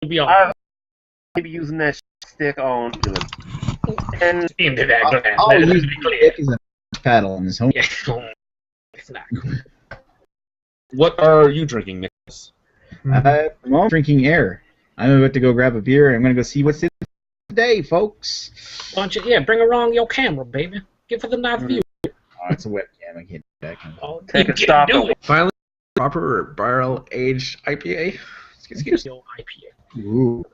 be all I maybe using that stick on and into that glass. I'll Let's use be clear. it as a paddle in this home. Yeah, it's not good. What are you drinking, Nicholas? I'm drinking air. I'm about to go grab a beer. I'm going to go see what's in today, folks. Why don't you, bring along your camera, baby. Give her the nice view. Oh, it's a webcam. I can't do that. Oh, take you a can stop. do it. Finally, proper barrel-aged IPA. Excuse me. Your IPA. Ooh.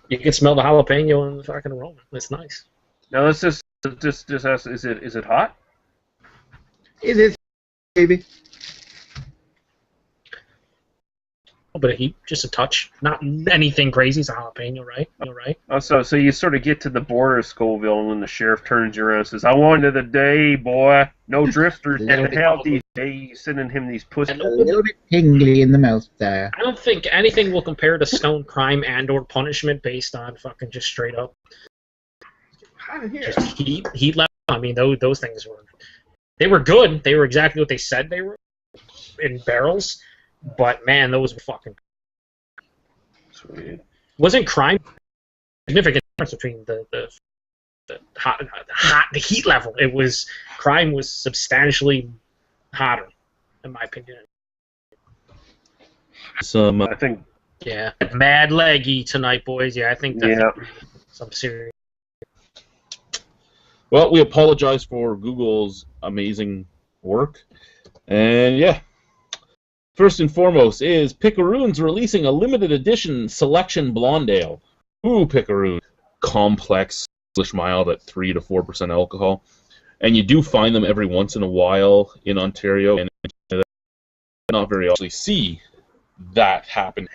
You can smell the jalapeno and the fucking aroma. It's nice. Now let's just ask, is it hot? Is it, baby? A little bit of heat, just a touch. Not anything crazy. It's a jalapeno, right? Right? Oh, so you sort of get to the border of Scoville, and when the sheriff turns you around and says, "I want another day, boy. No drifters in hell these days." Sending him these pussy. A little bit tingly in the mouth there. I don't think anything will compare to Stone Crime and/or Punishment based on fucking just straight up just heat level. I mean, those things were good. They were exactly what they said they were in barrels. But man, those were fucking. Sweet. Wasn't crime significant difference between the heat level? It was crime was substantially hotter, in my opinion. I think. Yeah, mad leggy tonight, boys. Yeah, I think that's some serious. Well, we apologize for Google's amazing work, and yeah. First and foremost is Picaroon's releasing a limited edition selection blonde ale. Ooh, Picaroon. Complex, English mild at 3 to 4% alcohol. And you do find them every once in a while in Ontario, and not very often see that happen.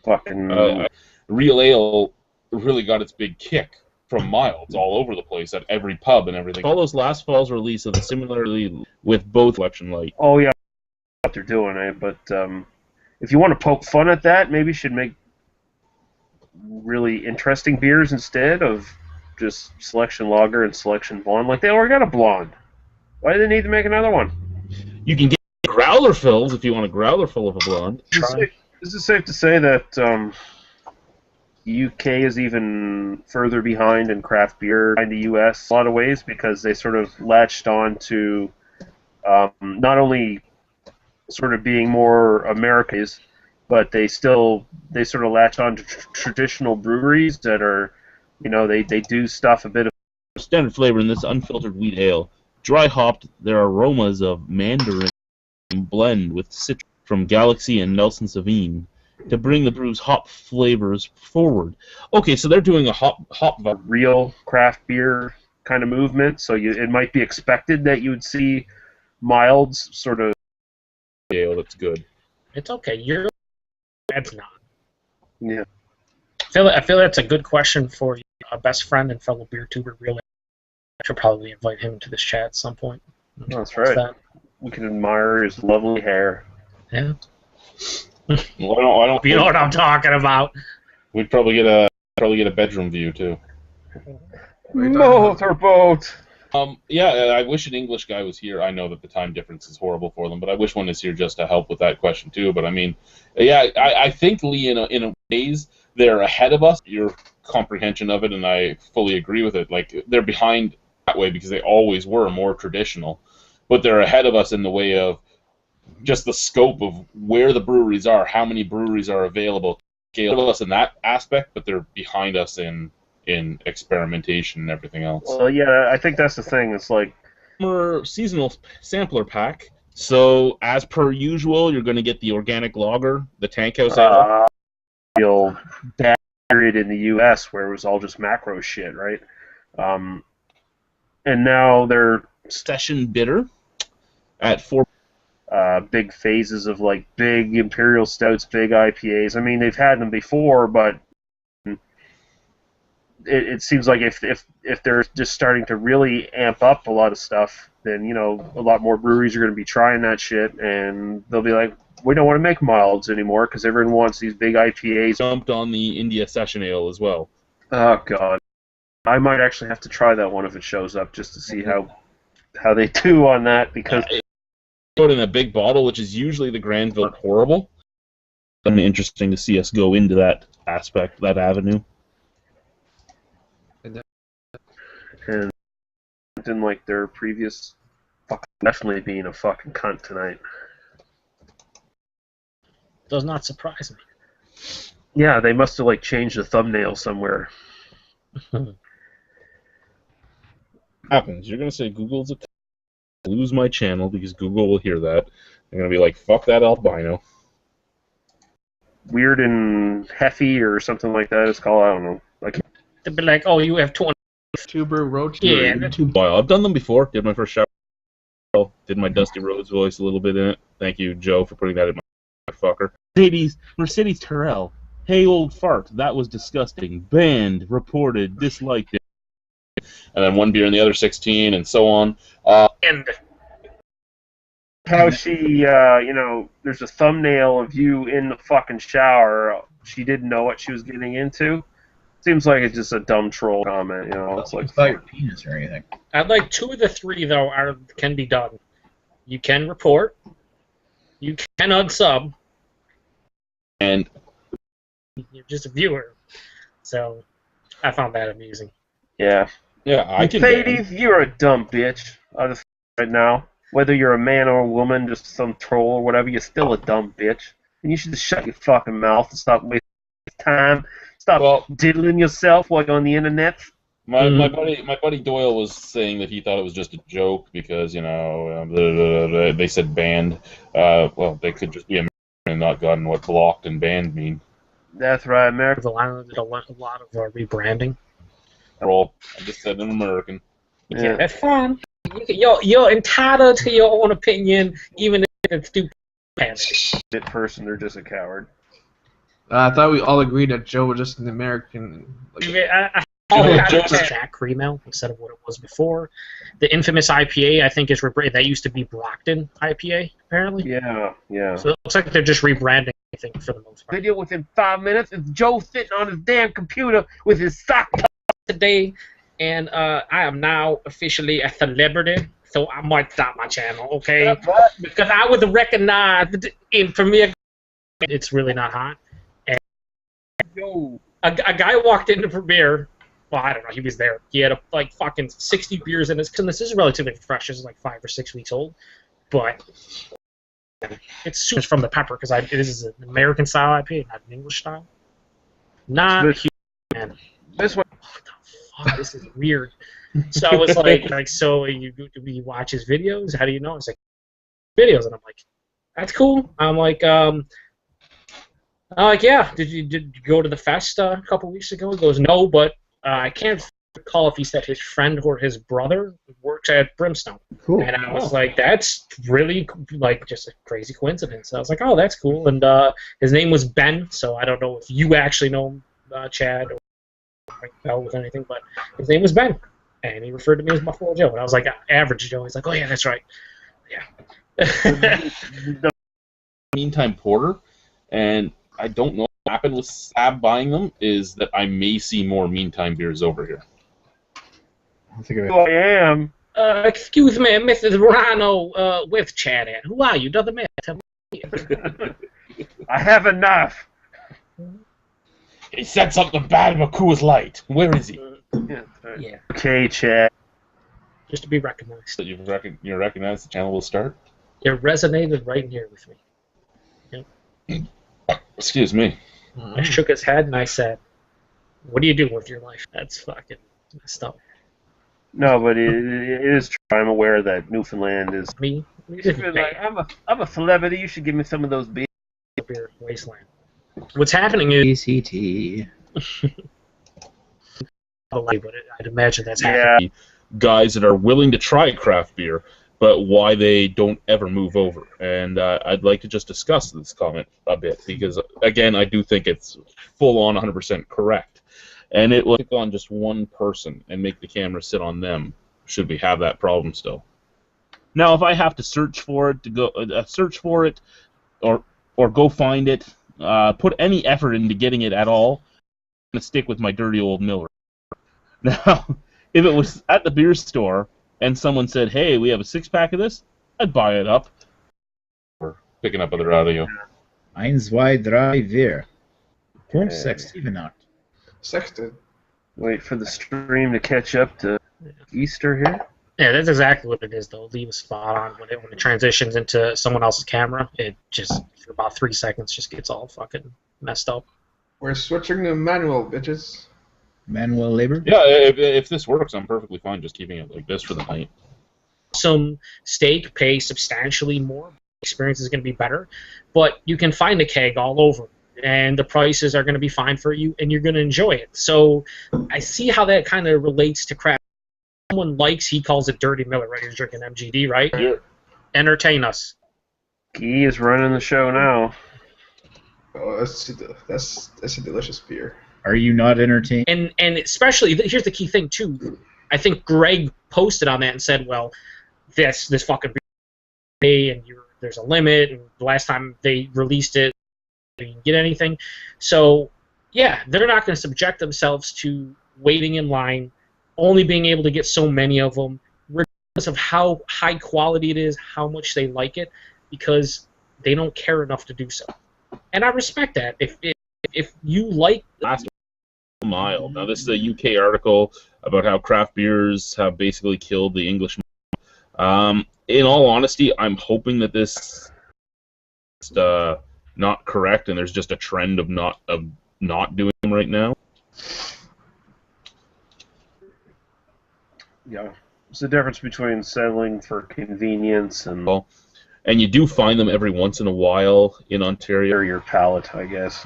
Fucking Real ale really got its big kick from milds all over the place at every pub and everything. Follows last fall's release of the similarly with both Selection Light. Oh yeah. What they're doing, but if you want to poke fun at that, maybe you should make really interesting beers instead of just Selection Lager and Selection Blonde. Like, they already got a blonde. Why do they need to make another one? You can get growler fills if you want a growler full of a blonde. Is it safe to say that UK is even further behind in craft beer in the US in a lot of ways, because they sort of latched on to not only sort of being more Americans, but they sort of latch on to traditional breweries that are, they do stuff a bit of standard flavor in this unfiltered wheat ale. Dry hopped, there are aromas of mandarin blend with citrus from Galaxy and Nelson Sauvin to bring the brew's hop flavors forward. Okay, so they're doing a hop real craft beer kind of movement, so it might be expected that you would see milds sort of ale that's good. It's okay. That's not. Yeah. I feel that's a good question for a best friend and fellow beer tuber. Really, I should probably invite him to this chat at some point. That's right. We can admire his lovely hair. Yeah. Well, I don't. You know what I'm talking about. We'd probably get a bedroom view too. Motorboat. Yeah, I wish an English guy was here. I know that the time difference is horrible for them, but I wish one is here just to help with that question too. But I mean, yeah, I think, Lee, in a ways, they're ahead of us. Your comprehension of it, and I fully agree with it. Like, they're behind that way because they always were more traditional, but they're ahead of us in the way of just the scope of where the breweries are, how many breweries are available. Scale of us in that aspect, but they're behind us in experimentation and everything else. Well, yeah, I think that's the thing. It's like seasonal sampler pack. So as per usual, you're going to get the organic lager, the tank house ale. Real bad period in the U.S. where it was all just macro shit, right? And now they're session bitter at 4. Big phases of like big imperial stouts, big IPAs. I mean, they've had them before, but it seems like if they're just starting to really amp up a lot of stuff, then a lot more breweries are going to be trying that shit, and they'll be like, we don't want to make milds anymore because everyone wants these big IPAs. Jumped on the India Session Ale as well. Oh god, I might actually have to try that one if it shows up just to see how they do on that, because put in a big bottle, which is usually the Granville Horrible. interesting to see us go into that aspect, that avenue. And didn't like their previous definitely being a fucking cunt tonight. Does not surprise me. Yeah, they must have like changed the thumbnail somewhere. Happens. You're gonna say Google's a lose my channel because Google will hear that. They're gonna be like, "Fuck that albino." Weird and Heffy or something like that. It's called. I don't know. Like They'd be like, "Oh, you have 20." YouTuber, road Yeah, YouTube. Well, I've done them before. Did my first shower. Did my Dusty Rhodes voice a little bit in it. Thank you, Joe, for putting that in my fucker. Mercedes Terrell. Hey, old fart. That was disgusting. Banned, reported, disliked it. And then one beer in the other 16, and so on. and how she, there's a thumbnail of you in the fucking shower. She didn't know what she was getting into. Seems like it's just a dumb troll comment, you know. It's like It's not your penis or anything. I'd like 2 of the 3 though can be done. You can report. You can unsub. And You're just a viewer. So I found that amusing. yeah. Yeah, I can. Ladies, you're a dumb bitch. I'll just right now. Whether you're a man or a woman, just some troll or whatever, you're still a dumb bitch. And you should just shut your fucking mouth and stop wasting time. Stop diddling yourself while you're on the internet. My buddy Doyle was saying that he thought it was just a joke because, they said banned. Well, they could just be American and not gotten what blocked and banned mean. That's right, America. The line did a lot of rebranding. Roll. I just said an American. Yeah, that's fine. You're entitled to your own opinion, even if it's stupid. That person, they're just a coward. I thought we all agreed that Joe was just an American. I Joe's Jack Cremel instead of what it was before. The infamous IPA, I think, is that used to be Brockton IPA, apparently. Yeah. So it looks like they're just rebranding, I think, for the most part. Video within 5 minutes is Joe sitting on his damn computer with his sock today, and I am now officially a celebrity, so I might stop my channel, okay? Because I was recognized in Premiere. It's really not hot. And a guy walked into Premiere. Well, I don't know. He was there. He had fucking 60 beers in his. Cause this is relatively fresh. This is like 5 or 6 weeks old, but it's super from the pepper because this is an American style IPA, not an English style. Not man. This one. Oh, this is weird. So I was like, so you watch his videos? How do you know? It's like videos, and I'm like, that's cool. I'm like, yeah. Did you go to the fest a couple weeks ago? He goes, no, but I can't recall if he said his friend or his brother works at Brimstone. Cool. And I was like, that's really just a crazy coincidence. I was like, oh, that's cool. And his name was Ben, so I don't know if you actually know him, Chad, or Bell with anything, but his name was Ben, and he referred to me as Buffalo Joe. And I was like, average Joe. He's like, oh yeah, that's right. Yeah. Meantime Porter, and I don't know what happened with Sab buying them, is that I may see more Meantime beers over here. I think of it. I am. Excuse me, Mrs. Rhino, with Chad at. Who are you? Doesn't matter. Tell me. I have enough. He said something bad about Coors Light. Where is he? Yeah. Okay, Chad. Just to be recognized. That you recognize the channel will start? It resonated right in here with me. Excuse me. I shook his head and I said, what do you do with your life? That's fucking messed up. No, but it is true. I'm aware that Newfoundland is. Me? Like, I'm a celebrity. You should give me some of those beers. Beer wasteland. What's happening is... ACT. But I'd imagine that's happening. guys that are willing to try craft beer, but why they don't ever move over. And I'd like to just discuss this comment a bit, because, again, I do think it's full-on 100% correct. And it will pick on just one person and make the camera sit on them, should we have that problem still. Now, if I have to search for it, or go find it, put any effort into getting it at all, I'm going to stick with my dirty old Miller. Now, if it was at the beer store and someone said, hey, we have a 6-pack of this, I'd buy it up. We're picking up other audio. 1, 2, 3, 4. 5, 6, 7, 8. Sexted. Wait for the stream to catch up to Easter here. Yeah, that's exactly what it is, though. Lee was spot on. When it transitions into someone else's camera, it just, for about 3 seconds, just gets all fucking messed up. We're switching to manual, bitches. Manual labor? Yeah, if this works, I'm perfectly fine just keeping it like this for the night. Some steak, pay substantially more. Experience is going to be better, but you can find a keg all over, and the prices are going to be fine for you, and you're going to enjoy it. So I see how that kind of relates to craft. Someone likes, he calls it Dirty Miller, right? He's drinking MGD, right? Yeah. Entertain us. Guy is running the show now. Oh, that's a delicious beer. Are you not entertained? And especially, here's the key thing, too. I think Greg posted on that and said, well, this fucking beer, and there's a limit, and the last time they released it, you didn't get anything. So, yeah, they're not going to subject themselves to waiting in line, only being able to get so many of them, regardless of how high quality it is, how much they like it, because they don't care enough to do so. And I respect that. If you like... Last mile. Now, this is a UK article about how craft beers have basically killed the English. In all honesty, I'm hoping that this is not correct, and there's just a trend of not doing them right now. Yeah, it's the difference between settling for convenience and And you do find them every once in a while in Ontario. your palate, I guess.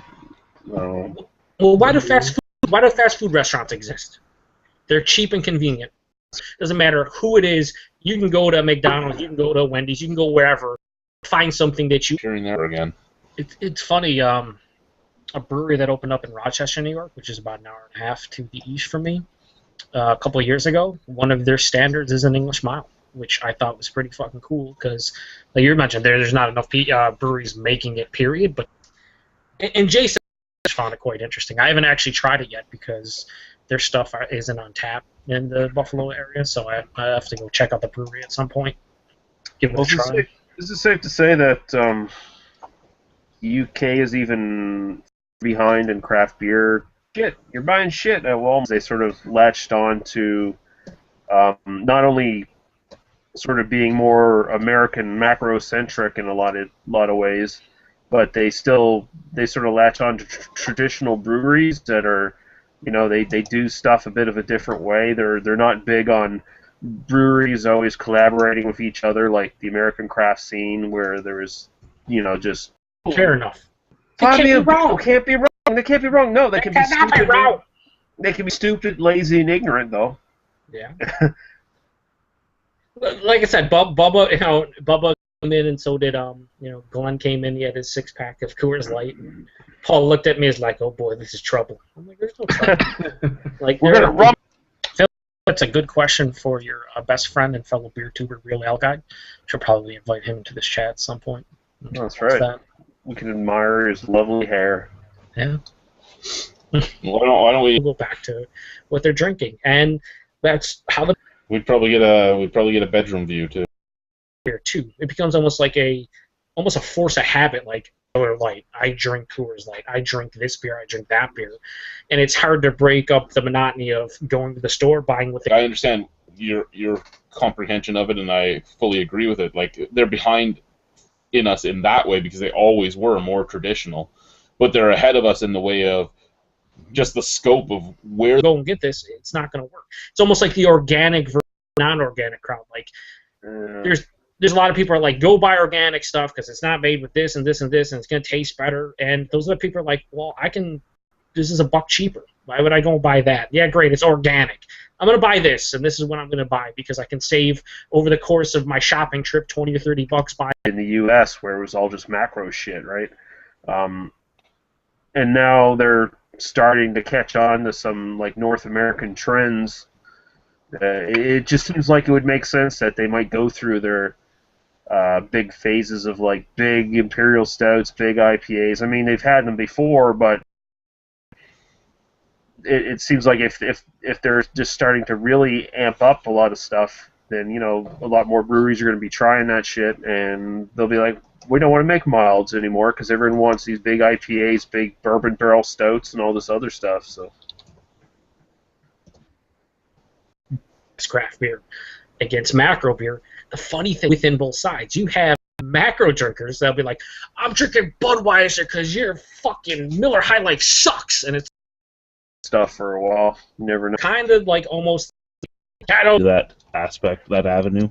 Well, why do fast food restaurants exist? They're cheap and convenient. Doesn't matter who it is. You can go to McDonald's, you can go to Wendy's, you can go wherever, find something that you... Hearing that again. It's funny, a brewery that opened up in Rochester, New York, which is about an hour and a half to the east from me, a couple of years ago, one of their standards is an English mile, which I thought was pretty fucking cool, because, like you mentioned, there's not enough breweries making it, period, but... And Jason found it quite interesting. I haven't actually tried it yet, because their stuff isn't on tap in the Buffalo area, so I have to go check out the brewery at some point. Give it a try. Is it safe to say that UK is even behind in craft beer? Shit, you're buying shit at Walmart. They sort of latched on to not only sort of being more American macro-centric in a lot of ways, but they sort of latch on to traditional breweries that are, you know, they do stuff a bit of a different way. They're not big on breweries always collaborating with each other like the American craft scene, where there is, you know, just fair enough. Can't be wrong. They can't be wrong. No, they can be stupid. They can be stupid, lazy, and ignorant, though. Yeah. Like I said, Bubba came in, and so did Glenn came in. He had his 6-pack of Coors Light. And Paul looked at me as like, "Oh boy, this is trouble." I'm like, "There's no trouble." Like, we're gonna run. Phil, that's a good question for your best friend and fellow beer tuber, Real Ale Guy. Should probably invite him into this chat at some point. That's right. We can admire his lovely hair. Yeah. Why don't we go back to what they're drinking, and that's how we'd probably get a bedroom view too. Here too, it becomes almost a force of habit. Like Miller Lite, I drink Coors Light, I drink this beer, I drink that beer, and it's hard to break up the monotony of going to the store, buying what they... I understand your comprehension of it, and I fully agree with it. Like, they're behind in us in that way because they always were more traditional, but they're ahead of us in the way of just the scope of where go and get this. It's not going to work. It's almost like the organic versus non-organic crowd. Like, there's a lot of people are like, go buy organic stuff because it's not made with this and this and this, and it's going to taste better. And those other people are like, well, this is $1 cheaper. Why would I go buy that? Yeah, great, it's organic. I'm going to buy this, and this is what I'm going to buy because I can save over the course of my shopping trip $20 to $30 buy. In the U.S., where it was all just macro shit, right? And now they're starting to catch on to some like North American trends. It just seems like it would make sense that they might go through their big phases of like big imperial stouts, big IPAs. I mean, they've had them before, but it seems like if they're just starting to really amp up a lot of stuff, then, you know, a lot more breweries are going to be trying that shit, and they'll be like, we don't want to make milds anymore because everyone wants these big IPAs, big bourbon barrel stouts, and all this other stuff. So it's craft beer against macro beer. The funny thing within both sides, you have macro drinkers that'll be like, I'm drinking Budweiser because your fucking Miller High Life sucks, and it's stuff for a while. You never know. kind of like almost that aspect, that avenue.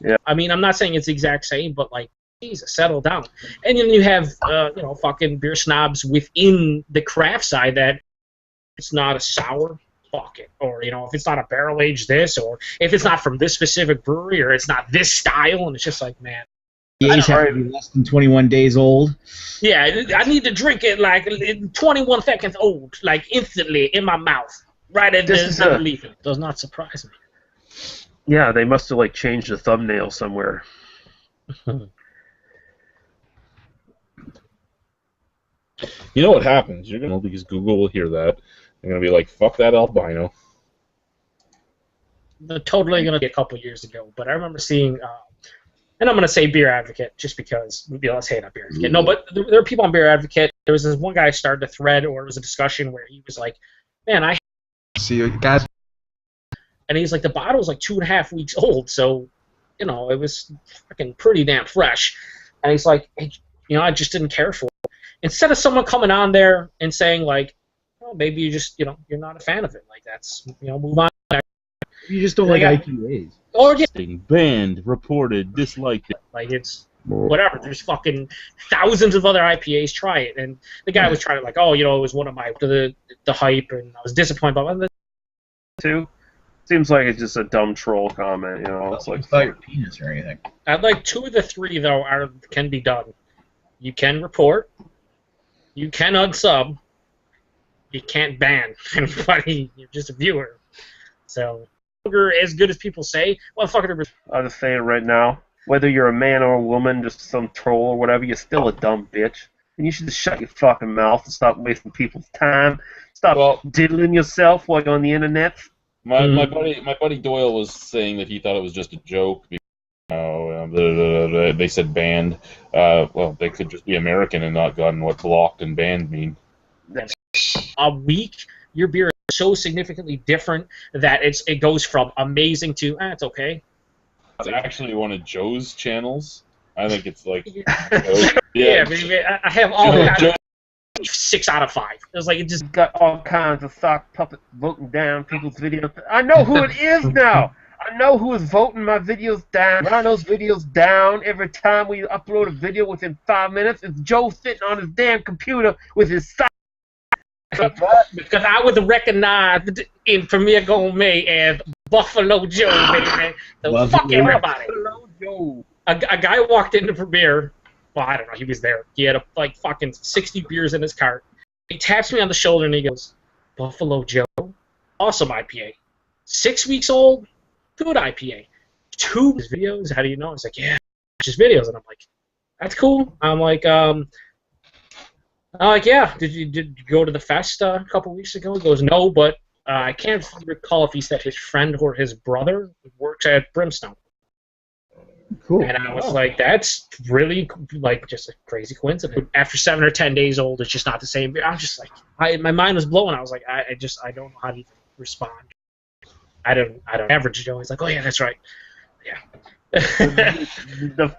Yeah. I mean, I'm not saying it's the exact same, but like, Jesus, settle down. And then you have, fucking beer snobs within the craft side that it's not a sour, fuck it. Or, if it's not a barrel aged this, or if it's not from this specific brewery, or it's not this style, and it's just like, man. The age have to be less than 21 days old. Yeah, I need to drink it like 21 seconds old, like instantly in my mouth, right at the leaf. It does not surprise me. Yeah, they must have like changed the thumbnail somewhere. You know what happens? You're gonna, because Google will hear that. They're gonna be like, "Fuck that albino." They're totally gonna be a couple years ago, but I remember seeing, and I'm gonna say Beer Advocate just because let's hate on Beer Advocate. No, but there are people on Beer Advocate. There was this one guy started a thread, or it was a discussion where he was like, "Man, I see you guys," and he's like, the bottle was like 2.5 weeks old, so it was fucking pretty damn fresh." And he's like, hey, I just didn't care for it. Instead of someone coming on there and saying like, well, maybe you just, you're not a fan of it. Like that's, move on. You just don't like IPAs. Or yeah, banned, reported, disliked it. like it's whatever. There's fucking thousands of other IPAs. Try it. And the guy was trying to like, oh, it was one of my the hype, and I was disappointed by it. Too. Seems like it's just a dumb troll comment. It's like it's not your penis or anything. I'd like 2 of the 3 though can be done. You can report. You can unsub. You can't ban anybody. You're just a viewer. So, as good as people say, well, fuck it. I'll just say it right now. Whether you're a man or a woman, just some troll or whatever, you're still a dumb bitch. And you should just shut your fucking mouth and stop wasting people's time. Stop diddling yourself like on the internet. My buddy Doyle was saying that he thought it was just a joke. They said banned. Well, they could just be American and not gotten what blocked and banned mean. A week, your beer is so significantly different that it goes from amazing to it's okay. It's actually one of Joe's channels. I think it's like yeah, baby. I have all kinds of 6 out of 5. It was like it just got all kinds of sock puppet voting down people's videos. I know who it is now. I know who is voting my videos down. Rhino's videos down every time we upload a video within 5 minutes. It's Joe sitting on his damn computer with his sock. Because I was recognized in Premier Gourmet as Buffalo Joe, baby. So fuck everybody. Buffalo Joe. A guy walked into Premier. Well, I don't know. He was there. He had fucking 60 beers in his cart. He taps me on the shoulder and he goes, "Buffalo Joe, awesome IPA. 6 weeks old, good IPA. 2 videos. How do you know?" He's like, "Yeah, just videos." And I'm like, "That's cool." I'm like, "Yeah. Did you go to the fest a couple weeks ago?" He goes, "No, but I can't recall if he said his friend or his brother works at Brimstone." Cool. And I was like, that's really just a crazy coincidence. After 7 or 10 days old, it's just not the same. I was just like, my mind was blown. I was like, I don't know how to even respond. I don't. Average Joe. He's like, oh yeah, that's right. Yeah. The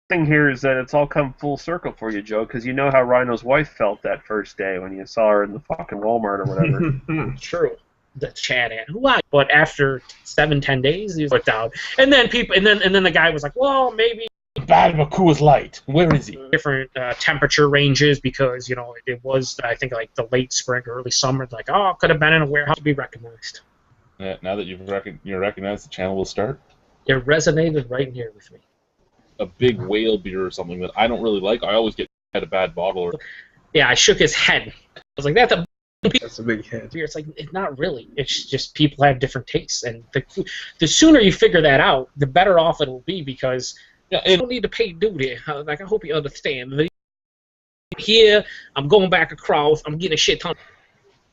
thing here is that it's all come full circle for you, Joe, because you know how Rhino's wife felt that first day when you saw her in the fucking Walmart or whatever. True. The Chad and why? But after 7-10 days, he was put down. And then then the guy was like, well, maybe bad of a Coors Light. Where is he? Different temperature ranges because it was I think like the late spring, early summer. Like could have been in a warehouse to be recognized. Yeah, now that you're recognized, the channel will start. It resonated right here with me. A big whale beer or something that I don't really like. I always had a bad bottle. Yeah, I shook his head. I was like, that's a big head. It's like, it's not really. It's just people have different tastes, and the sooner you figure that out, the better off it will be because you don't need to pay duty. Like I hope you understand. Here, I'm going back across. I'm getting a shit ton.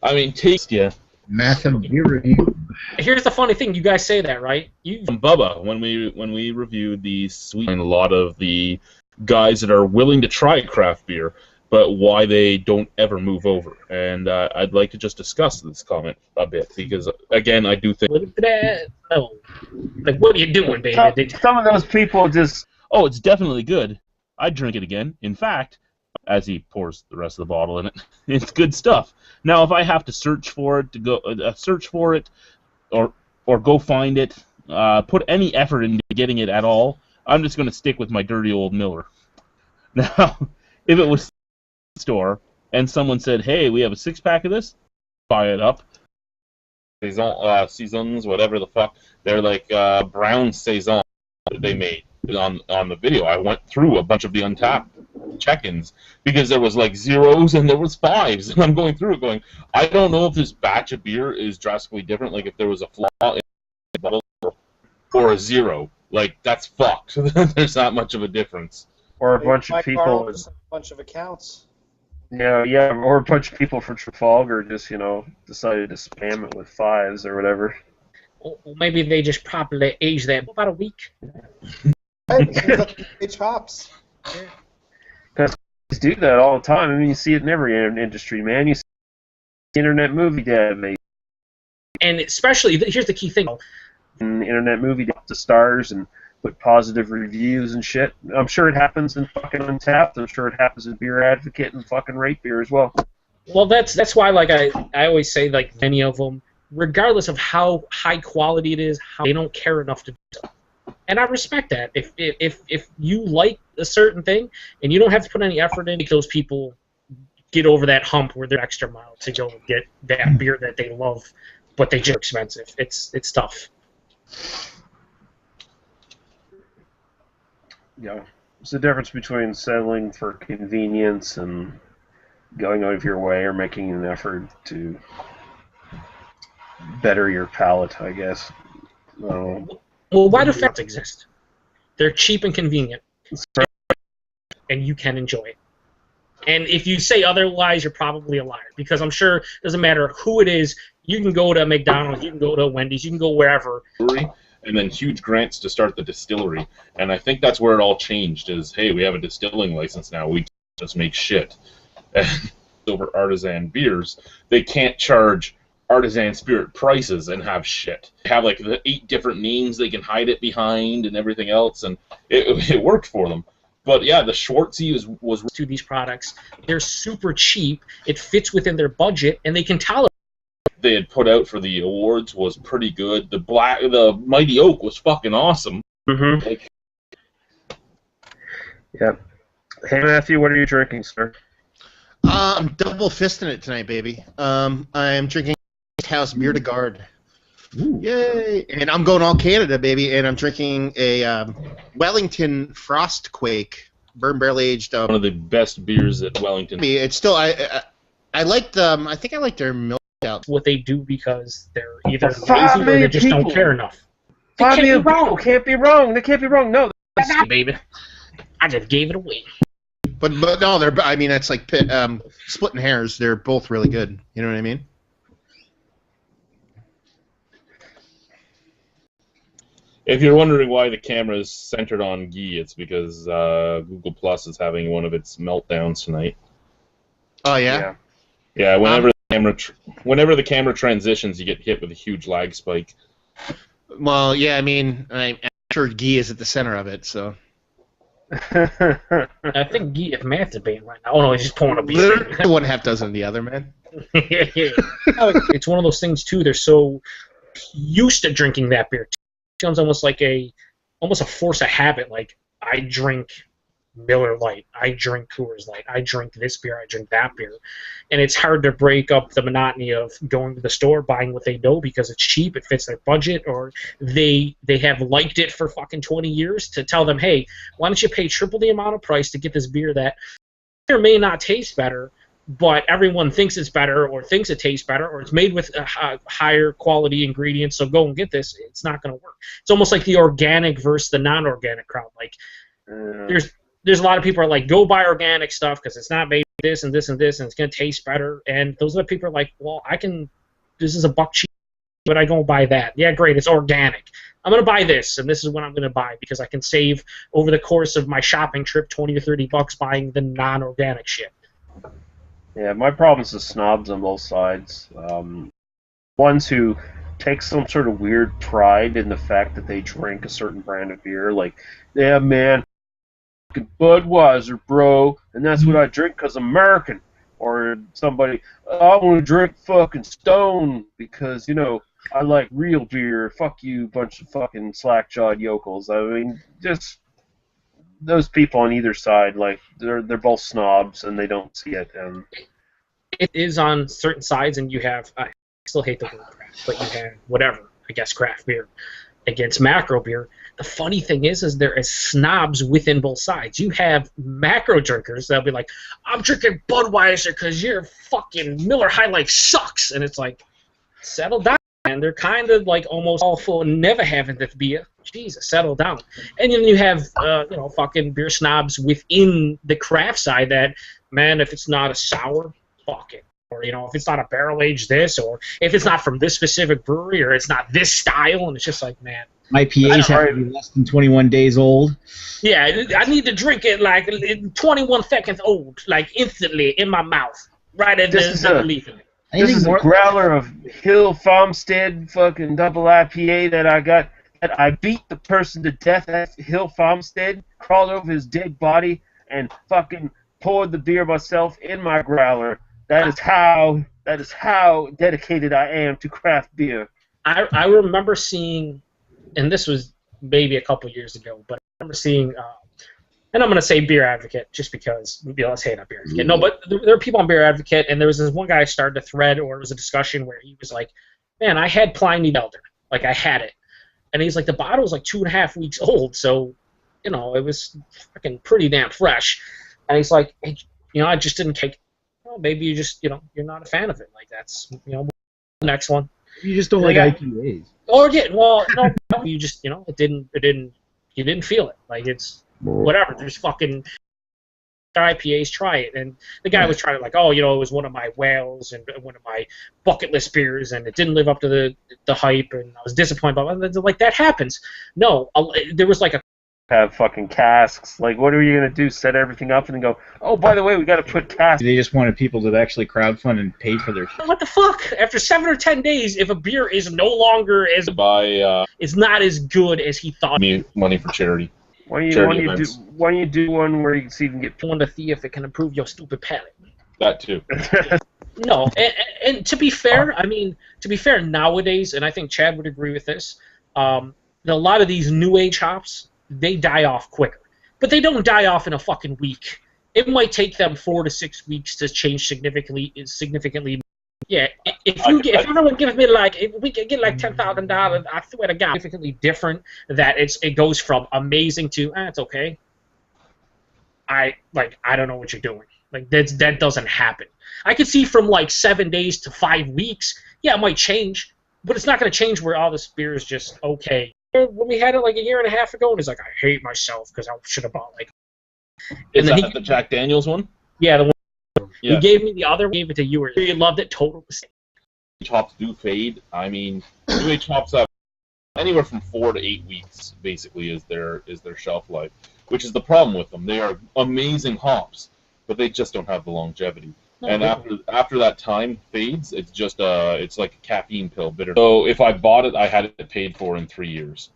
I mean, taste Math and beer review. Here's the funny thing. You guys say that, right? Bubba, when we reviewed the sweet, and a lot of the guys that are willing to try craft beer, but why they don't ever move over. And I'd like to just discuss this comment a bit because, again, I do think. No. Like, what are you doing, baby? Some of those people just. Oh, it's definitely good. I'd drink it again. In fact, as he pours the rest of the bottle in it, it's good stuff. Now, if I have to search for it, or go find it, put any effort into getting it at all, I'm just going to stick with my dirty old Miller. Now, if it was a store and someone said, "Hey, we have a 6-pack of this," buy it up. Saisons, whatever the fuck, they're like brown saison that they made on the video. I went through a bunch of the Untapped check-ins because there was like 0s and there was 5s, and I'm going through it going, I don't know if this batch of beer is drastically different, like if there was a flaw in the bottle or a 0. Like, that's fucked. There's not much of a difference. Or a bunch of people. A bunch of accounts. Yeah, or a bunch of people from Trafalgar just, decided to spam it with 5s or whatever. Or maybe they just properly aged that about a week. It's hops. Because do that all the time. I mean, you see it in every industry, man. You see Internet Movie Database. And especially, here's the key thing. Internet Movie Database, the stars, and put positive reviews and shit. I'm sure it happens in fucking Untapped. I'm sure it happens in Beer Advocate and fucking Rate Beer as well. Well, that's why, like, I always say, like, many of them, regardless of how high quality it is, they don't care enough to do so. And I respect that. If you like a certain thing and you don't have to put any effort in, those people get over that hump where they're extra mile to go get that beer that they love, but they just expensive. It's tough. Yeah, it's the difference between settling for convenience and going out of your way or making an effort to better your palate, I guess. Well, why do fats exist? They're cheap and convenient, and you can enjoy it. And if you say otherwise, you're probably a liar, because I'm sure it doesn't matter who it is. You can go to McDonald's, you can go to Wendy's, you can go wherever. And then huge grants to start the distillery. And I think that's where it all changed is, hey, we have a distilling license now. We just make shit. And over artisan beers, they can't charge artisan spirit prices and have shit. They have like the 8 different names they can hide it behind and everything else, and it worked for them. But yeah, the Schwartzy was to these products. They're super cheap. It fits within their budget, and they can tolerate. They had put out for the awards was pretty good. The Mighty Oak was fucking awesome. Mm-hmm. Yep. Hey Matthew, what are you drinking, sir? I'm double fisting it tonight, baby. I'm drinking House Beer de Garde. Ooh. Yay! And I'm going all Canada, baby. And I'm drinking a Wellington Frostquake bourbon barrel aged. One of the best beers at Wellington. It's still I liked I think I like their milk out. What they do because they're either lazy or they just don't care enough. They can't be wrong. Can't be wrong. They can't be wrong. No, baby. I just gave it away. But no, they're. I mean, that's like splitting hairs. They're both really good. You know what I mean? If you're wondering why the camera is centered on Guy, it's because Google Plus is having one of its meltdowns tonight. Oh yeah. Yeah. Whenever the camera transitions, you get hit with a huge lag spike. Well, yeah. I mean, I'm sure Guy is at the center of it, so. I think Guy is masturbating right now. Oh no, he's just pulling a beer. Literally 1 half dozen the other, man. It's one of those things too. They're so used to drinking that beer. It becomes almost like a force of habit. Like, I drink Miller Lite, I drink Coors Light, I drink this beer, I drink that beer, and it's hard to break up the monotony of going to the store, buying what they know because it's cheap, it fits their budget, or they have liked it for fucking 20 years. To tell them, hey, why don't you pay triple the amount of price to get this beer that may not taste better, but everyone thinks it's better, or thinks it tastes better, or it's made with higher quality ingredients, so go and get this. It's not going to work. It's almost like the organic versus the non-organic crowd. Like, there's a lot of people are like, go buy organic stuff because it's not made with this and this and this, and it's going to taste better. And those other people are like, well, this is $1 cheap. But I go buy that. Yeah, great. It's organic. I'm gonna buy this, and this is what I'm gonna buy because I can save over the course of my shopping trip $20 to $30 buying the non-organic shit. Yeah, my problem is the snobs on both sides. Ones who take some sort of weird pride in the fact that they drink a certain brand of beer, like, yeah, man, fucking Budweiser, bro, and that's what I drink because I'm American. Or somebody, I want to drink fucking Stone because, you know, I like real beer. Fuck you, bunch of fucking slack-jawed yokels. I mean, just those people on either side, like, they're both snobs and they don't see it. And it is on certain sides, and you have, I still hate the word craft, but you have whatever, I guess, craft beer against macro beer. The funny thing is there is snobs within both sides. You have macro drinkers that'll be like, I'm drinking Budweiser because your fucking Miller High Life sucks. And it's like, settle down. And they're kind of like almost all for never having this beer. Jesus, settle down. And then you have, fucking beer snobs within the craft side that, man, if it's not a sour, fuck it. Or, you know, if it's not a barrel-aged this, or if it's not from this specific brewery, or it's not this style, and it's just like, man. IPAs have to be less than 21 days old. Yeah, I need to drink it like 21 seconds old, like instantly in my mouth, right at the leaf in it. This is a growler of Hill Farmstead fucking double IPA that I got. That I beat the person to death at Hill Farmstead, crawled over his dead body, and fucking poured the beer myself in my growler. That is how dedicated I am to craft beer. I remember seeing, and this was maybe a couple years ago, but I remember seeing, and I'm going to say Beer Advocate just because, let's say not Beer Advocate. No, but there are people on Beer Advocate, and there was this one guy started a thread, or it was a discussion where he was like, man, I had Pliny the Elder. Like, I had it. And he's like, the bottle was like 2.5 weeks old, so, you know, it was fucking pretty damn fresh. And he's like, hey, you know, I just didn't take, well, maybe you just, you know, you're not a fan of it. Like, that's, you know, next one. You just don't like IPAs. Or yeah, well, no, you just, you know, you didn't feel it. Like, it's whatever. There's fucking IPAs, try it. And the guy was trying to, like, oh, you know, it was one of my whales and one of my bucket list beers, and it didn't live up to the hype, and I was disappointed. But like, that happens. No, there was like a have fucking casks. Like, what are you gonna do? Set everything up and then go, oh, by the way, we gotta put casks. They just wanted people to actually crowdfund and pay for their shit. What the fuck? After 7 or 10 days, if a beer is no longer as it's not as good as he thought. Money for charity. Why don't you do one where you can see if you can get one to see if it can improve your stupid palate? That too. No, and to be fair, I mean, nowadays, and I think Chad would agree with this, a lot of these new age hops, they die off quicker. But they don't die off in a fucking week. It might take them 4 to 6 weeks to change significantly. Yeah, if everyone gives me if we could get like $10,000, I swear to God, significantly different. That it goes from amazing to it's okay. I don't know what you're doing. Like that doesn't happen. I could see from like 7 days to 5 weeks. Yeah, it might change, but it's not going to change where all this beer is just okay. When we had it like a year and a half ago, and he's like, I hate myself because I should have bought like. Is that the Jack Daniels one? Yeah, the one. Yeah. He gave me the other, gave it to you. You loved it, total mistake. Hops do fade. I mean, new age hops have anywhere from 4 to 8 weeks, basically, is their shelf life, which is the problem with them. They are amazing hops, but they just don't have the longevity. No, and after that time fades, it's just it's like a caffeine pill, bitter. So if I bought it, I had it paid for in 3 years.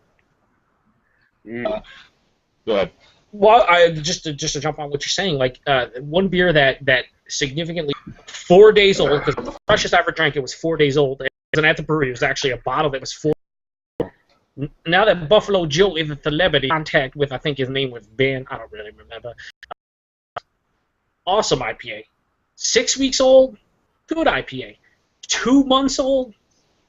Go ahead. Well, just to jump on what you're saying, like one beer that significantly 4 days old, because the freshest I ever drank it was 4 days old. It wasn't at the brewery. It was actually a bottle that was 4. Now that Buffalo Joe is a celebrity, contact with, I think his name was Ben. I don't really remember. Awesome IPA. 6 weeks old, good IPA. 2 months old,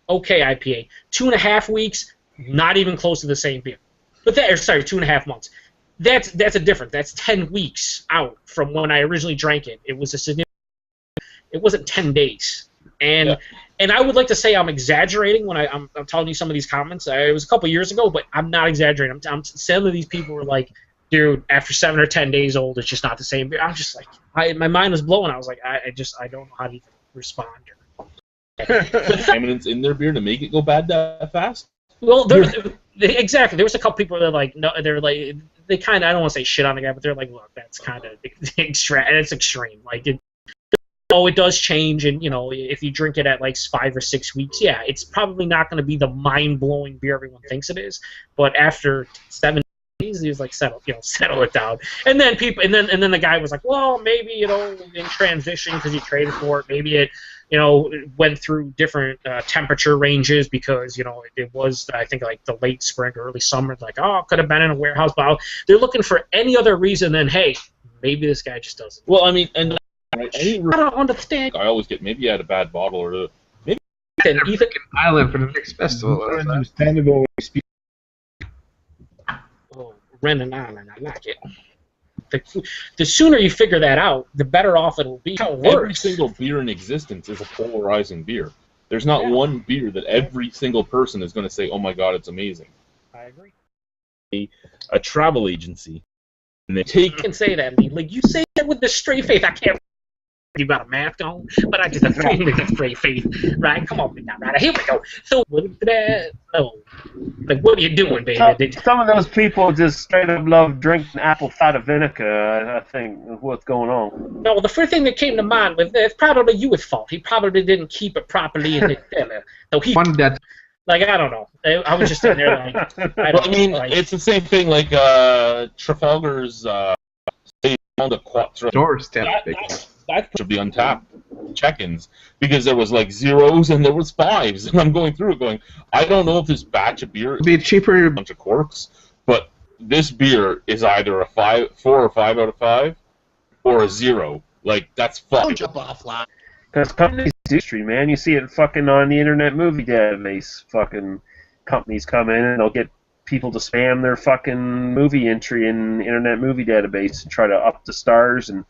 okay IPA. 2.5 weeks, not even close to the same beer. But 2.5 months. That's a difference. That's 10 weeks out from when I originally drank it. It was a significant. It wasn't 10 days, and I would like to say I'm exaggerating when I'm telling you some of these comments. It was a couple years ago, but I'm not exaggerating. Some of these people were like, dude, after 7 or 10 days old, it's just not the same beer. I'm just like, my mind was blowing. I was like, I don't know how to even respond. contaminants in their beer to make it go bad that fast? Well, exactly. There was a couple people that are like, no, they're like, they kind of, I don't want to say shit on the guy, but they're like, look, that's kind of it's extreme. Like, it does change, and if you drink it at like 5 or 6 weeks, yeah, it's probably not going to be the mind-blowing beer everyone thinks it is. But after 7 days, he was like, settle it down. And then and then the guy was like, well, maybe in transition because you traded for it, maybe it went through different temperature ranges because it was, I think, like the late spring, early summer. Like, oh, it could have been in a warehouse bottle. They're looking for any other reason than, hey, maybe this guy just doesn't. Well, I mean, and I don't understand. I always get maybe you had a bad bottle or maybe Ethan Island for the next festival. Understandable. Oh, Renan Island, I like it. The sooner you figure that out, the better off it'll be. Every single beer in existence is a polarizing beer. There's not one beer that every single person is going to say, "Oh my God, it's amazing." I agree. A travel agency, and they You can say that, like you say that with the straight face. I can't. You got a mask on, but I just assume it's a straight face, right? Come on, right? Here we go. So what are you doing, baby? Some of those people just straight up love drinking apple cider vinegar, I think, is what's going on. No, the first thing that came to mind was it's probably you at fault. He probably didn't keep it properly in the cellar. So One that like, I don't know. I was just sitting there like, it's the same thing like Trafalgar's Quattro. doorstep. That should be untapped check-ins because there was like zeros and there was fives, and I'm going through it going, I don't know if this batch of beer is Be cheaper. a bunch of corks, but this beer is either a 4 or 5 out of 5 or a 0. Like, that's Don't fucking. jump off, lad. Because companies do history, man. You see it fucking on the Internet Movie Database. Fucking companies come in and they'll get people to spam their fucking movie entry in Internet Movie Database and try to up the stars and